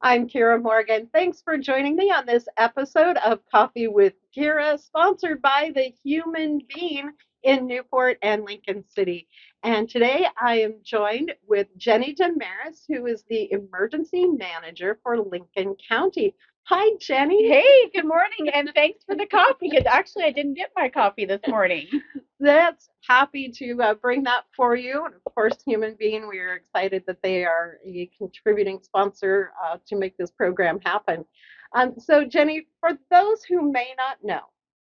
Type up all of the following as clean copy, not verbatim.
I'm Kiera Morgan. Thanks for joining me on this episode of Coffee with Kiera, sponsored by the Human Being in Newport and Lincoln City. And today I am joined with Jenny Demaris, who is the emergency manager for Lincoln County. Hi, Jenny. Hey, good morning, and thanks for the coffee. Because actually, I didn't get my coffee this morning. That's happy to bring that for you. And of course, Human Being, we are excited that they are a contributing sponsor to make this program happen. So, Jenny, for those who may not know,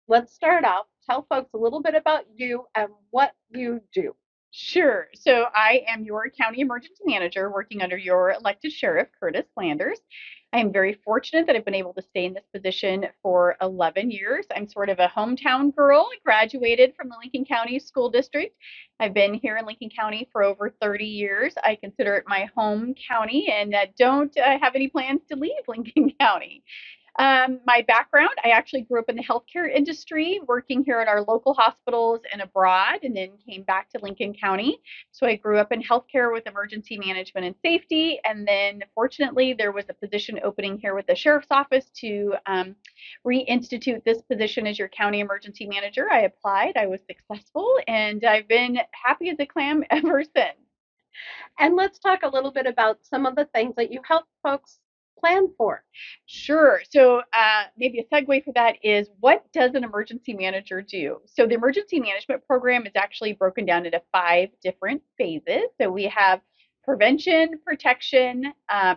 let's start off. Tell folks a little bit about you and what you do. Sure. So I am your county emergency manager working under your elected sheriff, Curtis Landers. I am very fortunate that I've been able to stay in this position for 11 years. I'm sort of a hometown girl. I graduated from the Lincoln County School District. I've been here in Lincoln County for over 30 years. I consider it my home county and don't have any plans to leave Lincoln County. My background, I actually grew up in the healthcare industry, working here at our local hospitals and abroad, and then came back to Lincoln County. So I grew up in healthcare with emergency management and safety. And then fortunately, there was a position opening here with the sheriff's office to reinstitute this position as your county emergency manager. I applied, I was successful, and I've been happy as a clam ever since. And let's talk a little bit about some of the things that you help folks plan for. Sure. So maybe a segue for that is what does an emergency manager do? So the emergency management program is actually broken down into five different phases. So we have prevention, protection,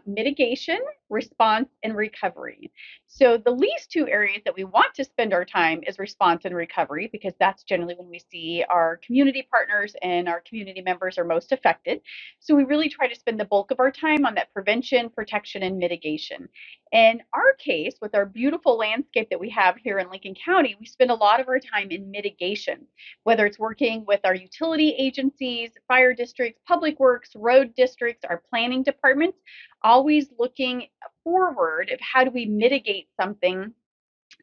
mitigation, response, and recovery. So the least two areas that we want to spend our time is response and recovery, because that's generally when we see our community partners and our community members are most affected. So we really try to spend the bulk of our time on that prevention, protection, and mitigation. In our case, with our beautiful landscape that we have here in Lincoln County, we spend a lot of our time in mitigation, whether it's working with our utility agencies, fire districts, public works, road districts, our planning departments, always looking forward of how do we mitigate something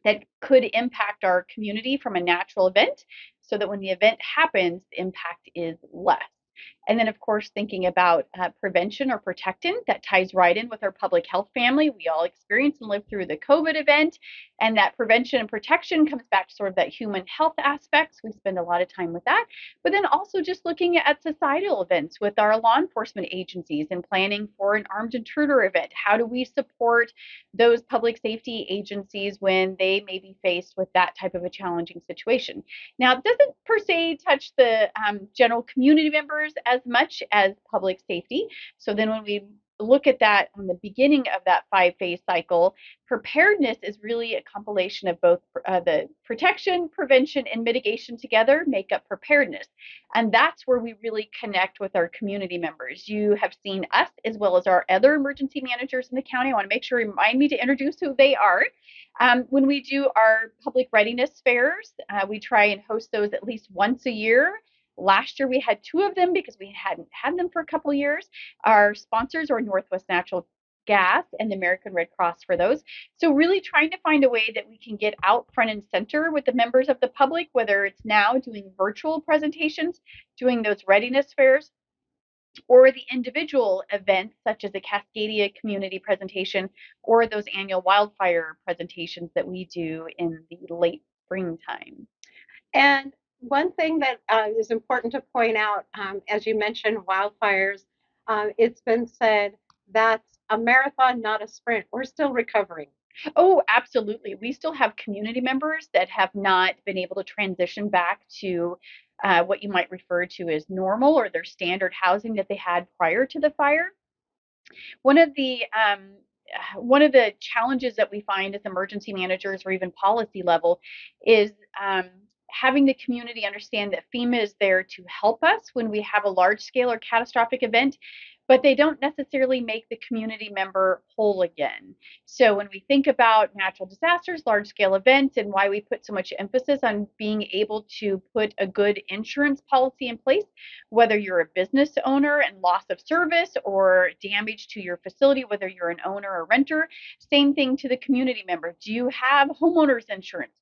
that could impact our community from a natural event so that when the event happens, the impact is less. And then, of course, thinking about prevention or protection, that ties right in with our public health family. We all experienced and lived through the COVID event, and that prevention and protection comes back to sort of that human health aspects. We spend a lot of time with that. But then also just looking at societal events with our law enforcement agencies and planning for an armed intruder event. How do we support those public safety agencies when they may be faced with that type of a challenging situation? Now, it doesn't per se touch the general community members as much as public safety. So then when we look at that on the beginning of that five-phase cycle, preparedness is really a compilation of both the protection, prevention, and mitigation together make up preparedness. And that's where we really connect with our community members. You have seen us as well as our other emergency managers in the county. I want to make sure you remind me to introduce who they are. When we do our public readiness fairs, we try and host those at least once a year. Last year we had two of them because we hadn't had them for a couple of years. Our sponsors are Northwest Natural Gas and the American Red Cross for those. So really trying to find a way that we can get out front and center with the members of the public, whether it's now doing virtual presentations, doing those readiness fairs, or the individual events such as the Cascadia community presentation or those annual wildfire presentations that we do in the late springtime. And one thing that is important to point out, as you mentioned, wildfires, it's been said that's a marathon, not a sprint. We're still recovering. Oh, absolutely. We still have community members that have not been able to transition back to what you might refer to as normal or their standard housing that they had prior to the fire. One of the one of the challenges that we find as emergency managers or even policy level is having the community understand that FEMA is there to help us when we have a large scale or catastrophic event, but they don't necessarily make the community member whole again. So when we think about natural disasters, large scale events, and why we put so much emphasis on being able to put a good insurance policy in place, whether you're a business owner and loss of service or damage to your facility, whether you're an owner or renter, same thing to the community member. Do you have homeowners insurance?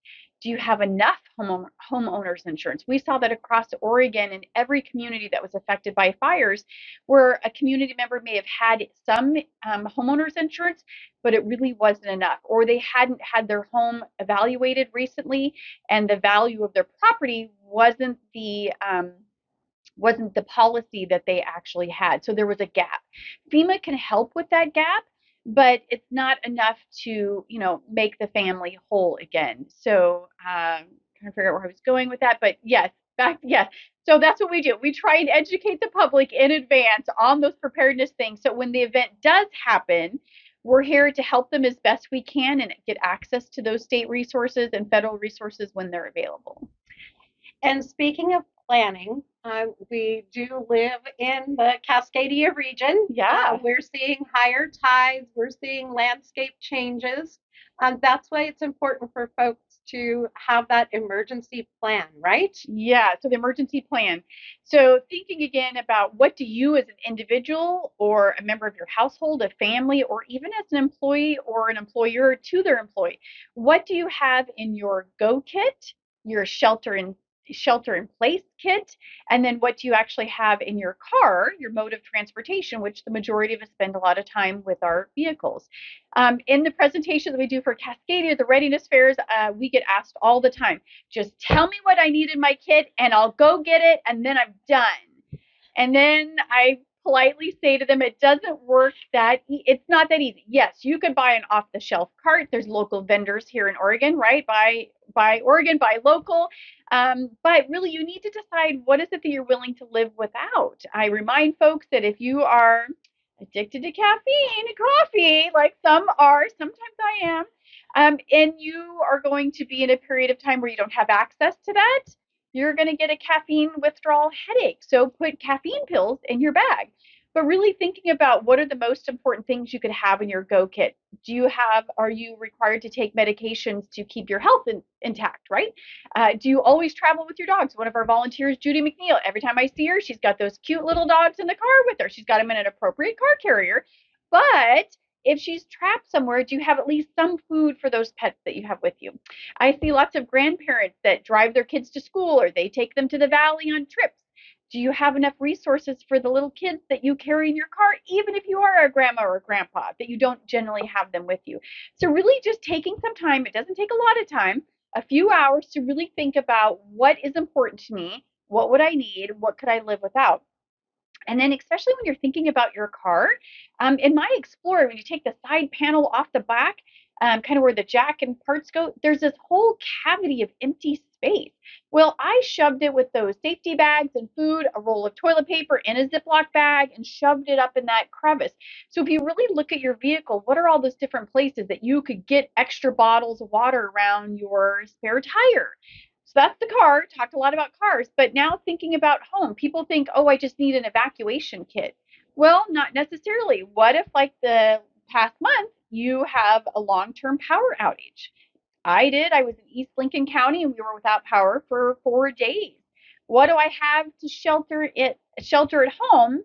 Do you have enough homeowners insurance? We saw that across Oregon in every community that was affected by fires, where a community member may have had some homeowners insurance, but it really wasn't enough, or they hadn't had their home evaluated recently, and the value of their property wasn't the policy that they actually had. So there was a gap. FEMA can help with that gap, but it's not enough to, make the family whole again. So trying to figure out where I was going with that, but yes. So that's what we do. We try and educate the public in advance on those preparedness things. So when the event does happen, we're here to help them as best we can and get access to those state resources and federal resources when they're available. And speaking of planning, we do live in the Cascadia region. Yeah. We're seeing higher tides, we're seeing landscape changes. That's why it's important for folks to have that emergency plan, right? Yeah, so the emergency plan. So thinking again about what do you as an individual or a member of your household, a family, or even as an employee or an employer to their employee, what do you have in your go kit, your shelter in place kit, and then what do you actually have in your car, your mode of transportation, which the majority of us spend a lot of time with our vehicles. In the presentation that we do for Cascadia, the readiness fairs, we get asked all the time, just tell me what I need in my kit and I'll go get it and then I'm done. And then I politely say to them, it doesn't work it's not that easy. Yes, you could buy an off the shelf cart. There's local vendors here in Oregon, right? Buy Oregon, buy local. But really, you need to decide what is it that you're willing to live without. I remind folks that if you are addicted to caffeine, coffee, like some are, sometimes I am, and you are going to be in a period of time where you don't have access to that, you're going to get a caffeine withdrawal headache. So put caffeine pills in your bag. But really thinking about what are the most important things you could have in your go kit. Are you required to take medications to keep your health intact, right? Do you always travel with your dogs? One of our volunteers, Judy McNeil, every time I see her, she's got those cute little dogs in the car with her. She's got them in an appropriate car carrier. But if she's trapped somewhere, do you have at least some food for those pets that you have with you? I see lots of grandparents that drive their kids to school or they take them to the valley on trips. Do you have enough resources for the little kids that you carry in your car, even if you are a grandma or a grandpa, that you don't generally have them with you? So really just taking some time, it doesn't take a lot of time, a few hours to really think about what is important to me, what would I need, what could I live without? And then, especially when you're thinking about your car, in my Explorer, when you take the side panel off the back, kind of where the jack and parts go, there's this whole cavity of empty space. Well, I shoved it with those safety bags and food, a roll of toilet paper in a Ziploc bag, and shoved it up in that crevice. So if you really look at your vehicle, what are all those different places that you could get extra bottles of water around your spare tire? So that's the car. Talked a lot about cars, but now thinking about home, people think, oh, I just need an evacuation kit. Well, not necessarily. What if, like the past month, you have a long term power outage? I did. I was in East Lincoln County and we were without power for 4 days. What do I have to shelter at home?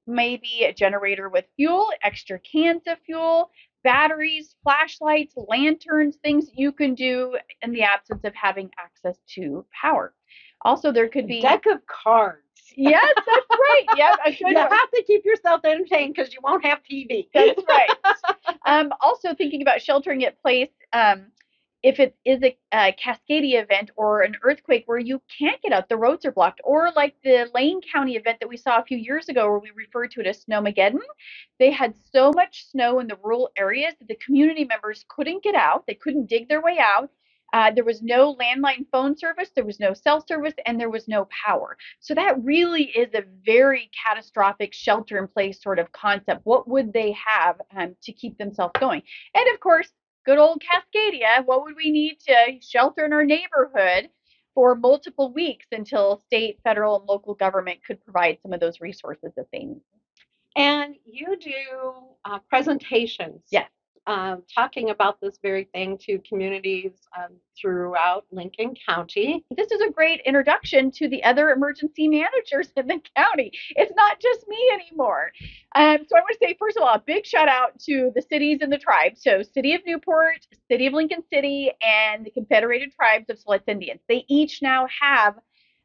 Maybe a generator with fuel, extra cans of fuel, batteries, flashlights, lanterns, things you can do in the absence of having access to power. Also, there could be a deck of cards. Yes, that's right. Yep, you have to keep yourself entertained because you won't have TV. That's right. Also, thinking about sheltering in place, if it is a Cascadia event or an earthquake where you can't get out, the roads are blocked, or like the Lane County event that we saw a few years ago where we referred to it as Snowmageddon. They had so much snow in the rural areas that the community members couldn't get out. They couldn't dig their way out. There was no landline phone service, there was no cell service, and there was no power. So that really is a very catastrophic shelter in place sort of concept. What would they have to keep themselves going? And of course, good old Cascadia, what would we need to shelter in our neighborhood for multiple weeks until state, federal, and local government could provide some of those resources that they need? And you do presentations. Yes. Talking about this very thing to communities throughout Lincoln County. This is a great introduction to the other emergency managers in the county. It's not just me anymore. So I want to say, first of all, a big shout out to the cities and the tribes. So City of Newport, City of Lincoln City, and the Confederated Tribes of Siletz Indians. They each now have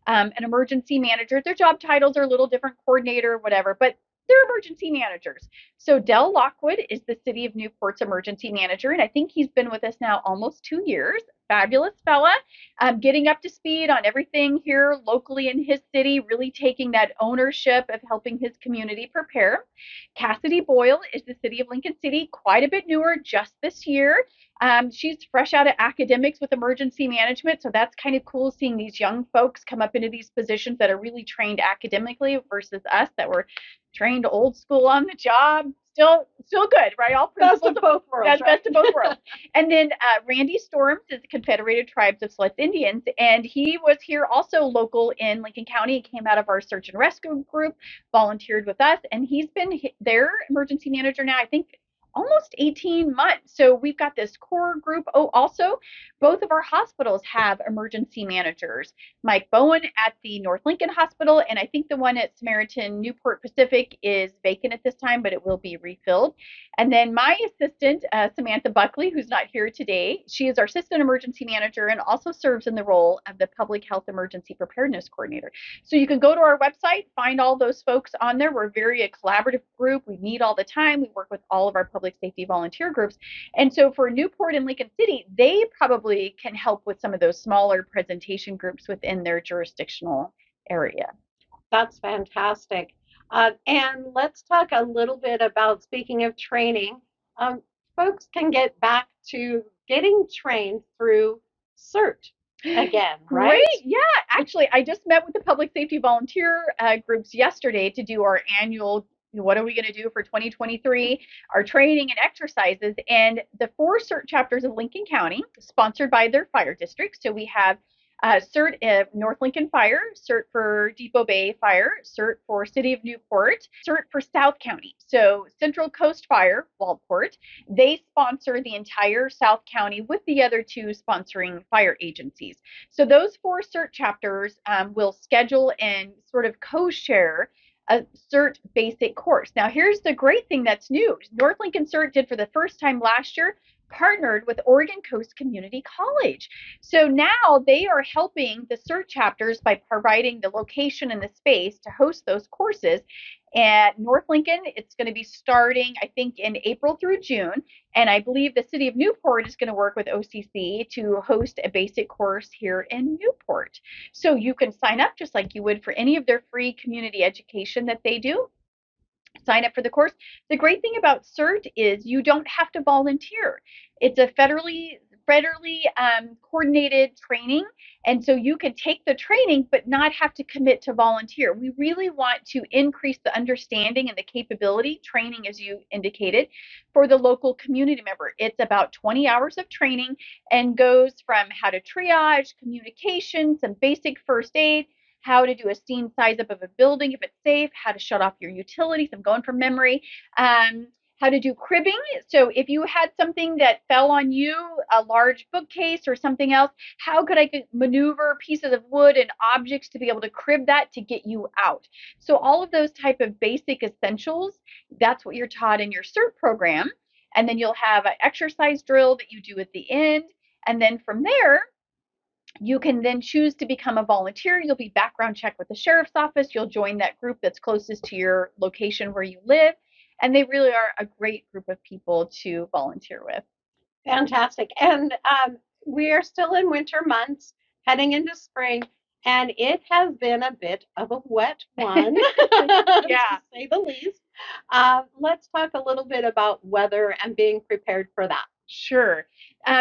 an emergency manager. Their job titles are a little different, coordinator, whatever, but they're emergency managers. So Dell Lockwood is the City of Newport's emergency manager, and I think he's been with us now almost 2 years. Fabulous fella, getting up to speed on everything here locally in his city, really taking that ownership of helping his community prepare. Cassidy Boyle is the City of Lincoln City, quite a bit newer, just this year. She's fresh out of academics with emergency management, so that's kind of cool seeing these young folks come up into these positions that are really trained academically versus us that were trained old school on the job. Still good, right? All principles best of both worlds. That's right? Best of both worlds. And then Randy Storms is the Confederated Tribes of Siletz Indians, and he was here also local in Lincoln County. He came out of our search and rescue group, volunteered with us, and he's been their emergency manager now, I think, almost 18 months. So we've got this core group. Oh, also, both of our hospitals have emergency managers. Mike Bowen at the North Lincoln Hospital, and I think the one at Samaritan Newport Pacific is vacant at this time, but it will be refilled. And then my assistant, Samantha Buckley, who's not here today, she is our assistant emergency manager and also serves in the role of the public health emergency preparedness coordinator. So you can go to our website, find all those folks on there. We're very a collaborative group. We meet all the time. We work with all of our public safety volunteer groups. And so for Newport and Lincoln City, they probably can help with some of those smaller presentation groups within their jurisdictional area. That's fantastic. And let's talk a little bit about, speaking of training, folks can get back to getting trained through CERT again, right? Great. Yeah. Actually, I just met with the public safety volunteer groups yesterday to do our annual, what are we going to do for 2023, our training and exercises. And the 4 CERT chapters of Lincoln County, sponsored by their fire district. So we have CERT North Lincoln Fire, CERT for Depot Bay Fire, CERT for City of Newport, CERT for South County. So Central Coast Fire, Waldport, they sponsor the entire South County with the other 2 sponsoring fire agencies. So those 4 CERT chapters will schedule and sort of co-share a CERT basic course. Now, here's the great thing that's new. North Lincoln CERT did for the first time last year, partnered with Oregon Coast Community College. So now they are helping the CERT chapters by providing the location and the space to host those courses. At North Lincoln, it's going to be starting, I think, in April through June. And I believe the City of Newport is going to work with OCC to host a basic course here in Newport. So you can sign up just like you would for any of their free community education that they do. Sign up for the course. The great thing about CERT is you don't have to volunteer. It's a federally coordinated training, and so you can take the training but not have to commit to volunteer. We really want to increase the understanding and the capability, training as you indicated, for the local community member. It's about 20 hours of training and goes from how to triage, communication, some basic first aid, how to do a scene size up of a building if it's safe, how to shut off your utilities. I'm going from memory. How to do cribbing. So if you had something that fell on you, a large bookcase or something else, how could I maneuver pieces of wood and objects to be able to crib that to get you out? So all of those type of basic essentials, that's what you're taught in your CERT program. And then you'll have an exercise drill that you do at the end. And then from there, you can then choose to become a volunteer. You'll be background checked with the sheriff's office. You'll join that group that's closest to your location where you live. And they really are a great group of people to volunteer with. Fantastic. And we are still in winter months, heading into spring, and it has been a bit of a wet one, Yeah. to say the least. Let's talk a little bit about weather and being prepared for that. Sure.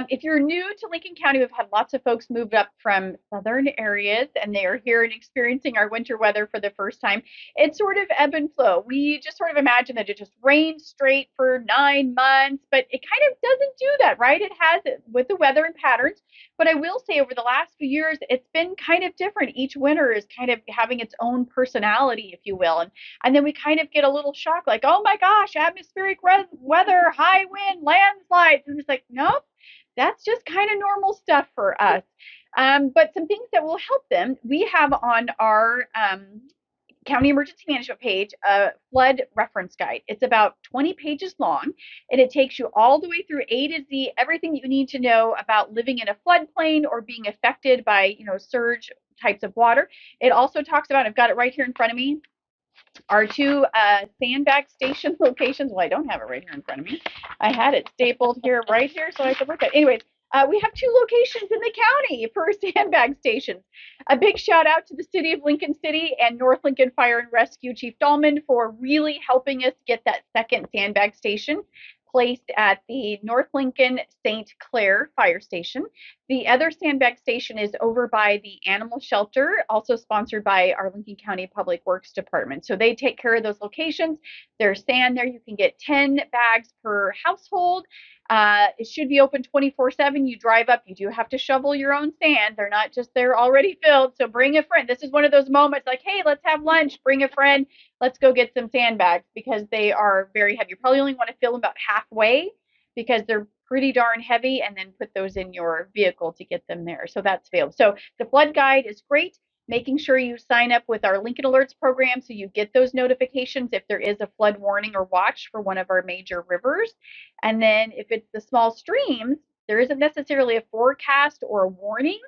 If you're new to Lincoln County, we've had lots of folks moved up from southern areas and they are here and experiencing our winter weather for the first time. It's sort of ebb and flow. We just sort of imagine that it just rains straight for 9 months, but it kind of doesn't do that, right? It has it with the weather and patterns. But I will say over the last few years, it's been kind of different. Each winter is kind of having its own personality, if you will. And then we kind of get a little shock, like, oh my gosh, atmospheric weather, high wind, landslides. And it's like, nope, that's just kind of normal stuff for us. But some things that will help them, we have on our County Emergency Management page, a flood reference guide. It's about 20 pages long, and it takes you all the way through A to Z, everything you need to know about living in a floodplain or being affected by, surge types of water. It also talks about, I've got it right here in front of me, our two sandbag station locations. Well, I don't have it right here in front of me. I had it stapled here, right here, so I could look at it. Anyways, we have two locations in the county for sandbag stations. A big shout out to the city of Lincoln City and North Lincoln Fire and Rescue Chief Dahlman for really helping us get that second sandbag station placed at the North Lincoln St. Clair Fire Station. The other sandbag station is over by the animal shelter, also sponsored by our Lincoln County Public Works Department. So they take care of those locations. There's sand there. You can get 10 bags per household. It should be open 24/7. You drive up, you do have to shovel your own sand. They're not just there already filled. So bring a friend. This is one of those moments like, hey, let's have lunch. Bring a friend. Let's go get some sandbags because they are very heavy. You probably only want to fill them about halfway because they're pretty darn heavy, and then put those in your vehicle to get them there. So that's failed. So the flood guide is great. Making sure you sign up with our Lincoln Alerts program so you get those notifications if there is a flood warning or watch for one of our major rivers. And then if it's the small streams, there isn't necessarily a forecast or a warning,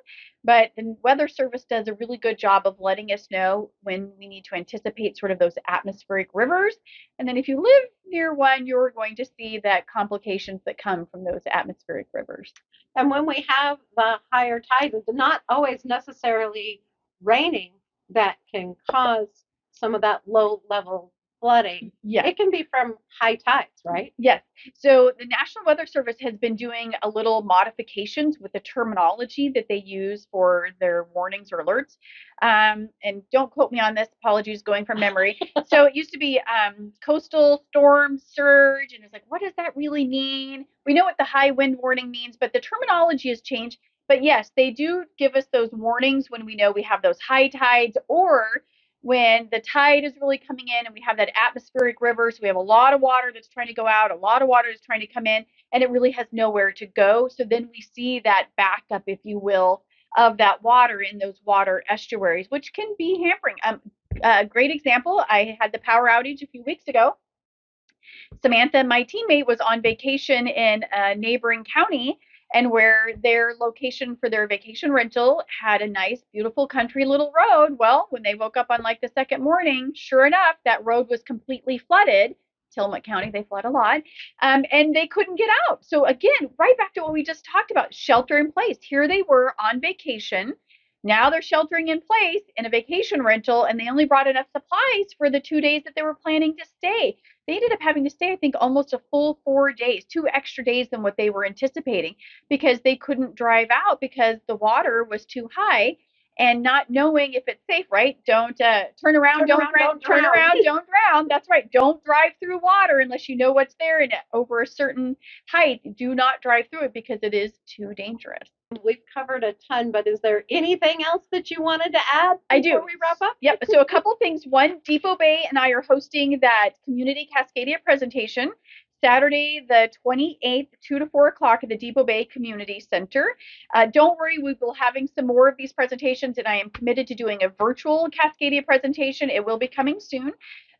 but the Weather Service does a really good job of letting us know when we need to anticipate sort of those atmospheric rivers. And then if you live near one, you're going to see that complications that come from those atmospheric rivers. And when we have the higher tides, it's not always necessarily raining that can cause some of that low level flooding. Yeah. It can be from high tides, right? Yes. So the National Weather Service has been doing a little modifications with the terminology that they use for their warnings or alerts. And don't quote me on this, apologies, going from memory. So it used to be coastal storm surge, and it's like, what does that really mean? We know what the high wind warning means, but the terminology has changed. But yes, they do give us those warnings when we know we have those high tides, or when the tide is really coming in and we have that atmospheric river. So we have a lot of water that's trying to go out, a lot of water that's trying to come in, and it really has nowhere to go. So then we see that backup, if you will, of that water in those water estuaries, which can be hampering. A great example, I had the power outage a few weeks ago. Samantha, my teammate, was on vacation in a neighboring county, and where their location for their vacation rental had a nice, beautiful country little road. Well, when they woke up on like the second morning, sure enough, that road was completely flooded. Tillamook County, they flood a lot, and they couldn't get out. So again, right back to what we just talked about, shelter in place. Here they were on vacation. Now they're sheltering in place in a vacation rental, and they only brought enough supplies for the 2 days that they were planning to stay. They ended up having to stay, I think, almost a full 4 days, 2 extra days than what they were anticipating, because they couldn't drive out because the water was too high, and not knowing if it's safe, right? Don't turn around, don't drown. Turn around, don't drown. That's right. Don't drive through water unless you know what's there, and over a certain height, do not drive through it because it is too dangerous. We've covered a ton, but is there anything else that you wanted to add I do. before we wrap up? Yep. So a couple things. One, Depot Bay and I are hosting that community Cascadia presentation Saturday, the 28th, 2 to 4 o'clock at the Depot Bay Community Center. Don't worry, we will having some more of these presentations, and I am committed to doing a virtual Cascadia presentation. It will be coming soon.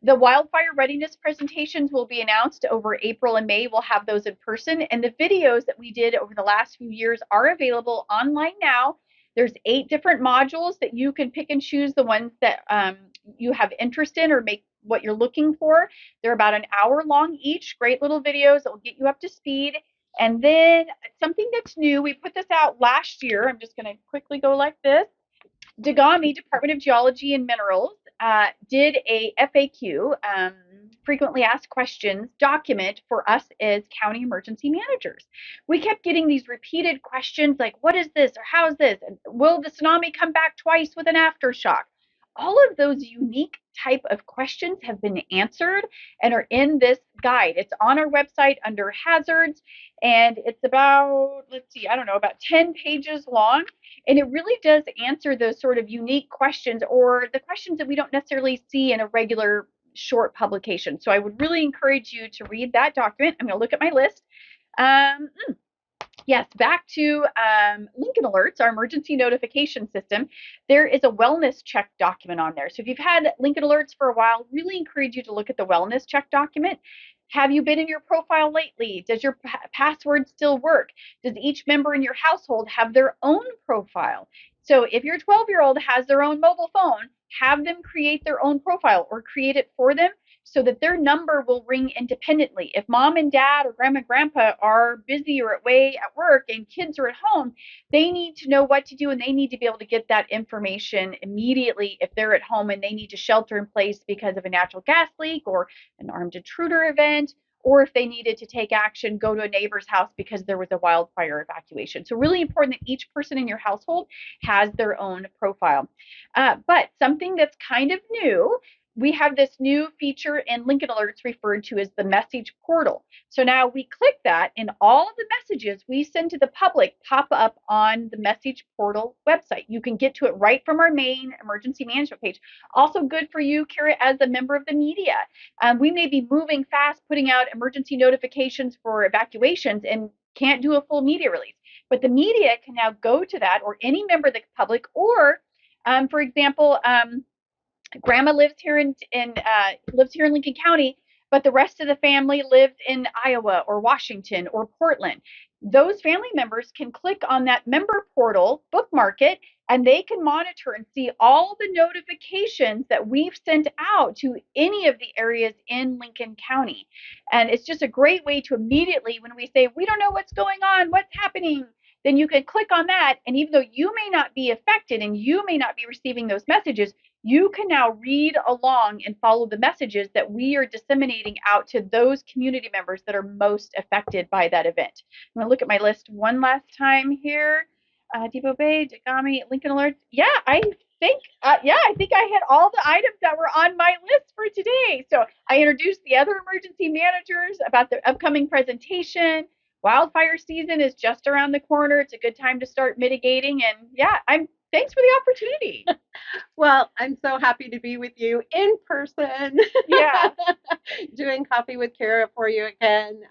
The wildfire readiness presentations will be announced over April and May. We'll have those in person, and the videos that we did over the last few years are available online now. There's 8 different modules that you can pick and choose the ones that you have interest in or make what you're looking for. They're about an hour long each. Great little videos that will get you up to speed. And then something that's new, we put this out last year. I'm just going to quickly go like this. DGAMI, Department of Geology and Minerals, did a FAQ, frequently asked questions document for us as county emergency managers. We kept getting these repeated questions like, what is this, or how is this, and will the tsunami come back twice with an aftershock? All of those unique type of questions have been answered and are in this guide. It's on our website under hazards, and it's about, let's see, I don't know, about 10 pages long. And it really does answer those sort of unique questions, or the questions that we don't necessarily see in a regular short publication. So I would really encourage you to read that document. I'm going to look at my list. Yes, back to Lincoln Alerts, our emergency notification system. There is a wellness check document on there. So if you've had Lincoln Alerts for a while, really encourage you to look at the wellness check document. Have you been in your profile lately? Does your password still work? Does each member in your household have their own profile? So if your 12-year-old has their own mobile phone, have them create their own profile or create it for them so that their number will ring independently. If mom and dad or grandma and grandpa are busy or away at work and kids are at home, they need to know what to do and they need to be able to get that information immediately if they're at home and they need to shelter in place because of a natural gas leak or an armed intruder event, or if they needed to take action, go to a neighbor's house because there was a wildfire evacuation. So really important that each person in your household has their own profile. But something that's kind of new, we have this new feature in Lincoln Alerts referred to as the message portal. So now we click that and all of the messages we send to the public pop up on the message portal website. You can get to it right from our main emergency management page. Also good for you, Kiera, as a member of the media. We may be moving fast, putting out emergency notifications for evacuations and can't do a full media release. But the media can now go to that, or any member of the public, or for example, grandma lives here in Lincoln County, but the rest of the family lives in Iowa or Washington or Portland. Those family members can click on that member portal, bookmark it, and they can monitor and see all the notifications that we've sent out to any of the areas in Lincoln County. And it's just a great way to immediately, when we say, we don't know what's going on, what's happening, then you can click on that. And even though you may not be affected and you may not be receiving those messages, you can now read along and follow the messages that we are disseminating out to those community members that are most affected by that event. I'm going to look at my list one last time here. Depot Bay, Degami, Lincoln Alerts. I think I hit all the items that were on my list for today. So I introduced the other emergency managers about the upcoming presentation. Wildfire season is just around the corner. It's a good time to start mitigating. And yeah, thanks for the opportunity. Well, I'm so happy to be with you in person. Yeah. Doing Coffee with Kiera for you again.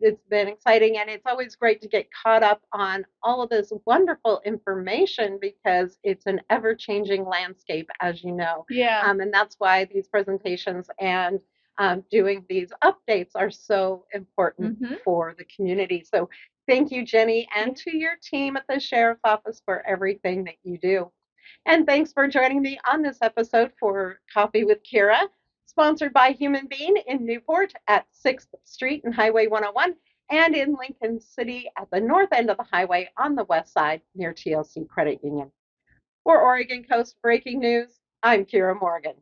It's been exciting, and it's always great to get caught up on all of this wonderful information because it's an ever changing landscape, as you know. Yeah. And that's why these presentations and doing these updates are so important Mm-hmm. for the community. So, thank you, Jenny, and to your team at the Sheriff's Office for everything that you do. And thanks for joining me on this episode for Coffee with Kiera, sponsored by Human Being in Newport at 6th Street and Highway 101, and in Lincoln City at the north end of the highway on the west side near TLC Credit Union. For Oregon Coast Breaking News, I'm Kiera Morgan.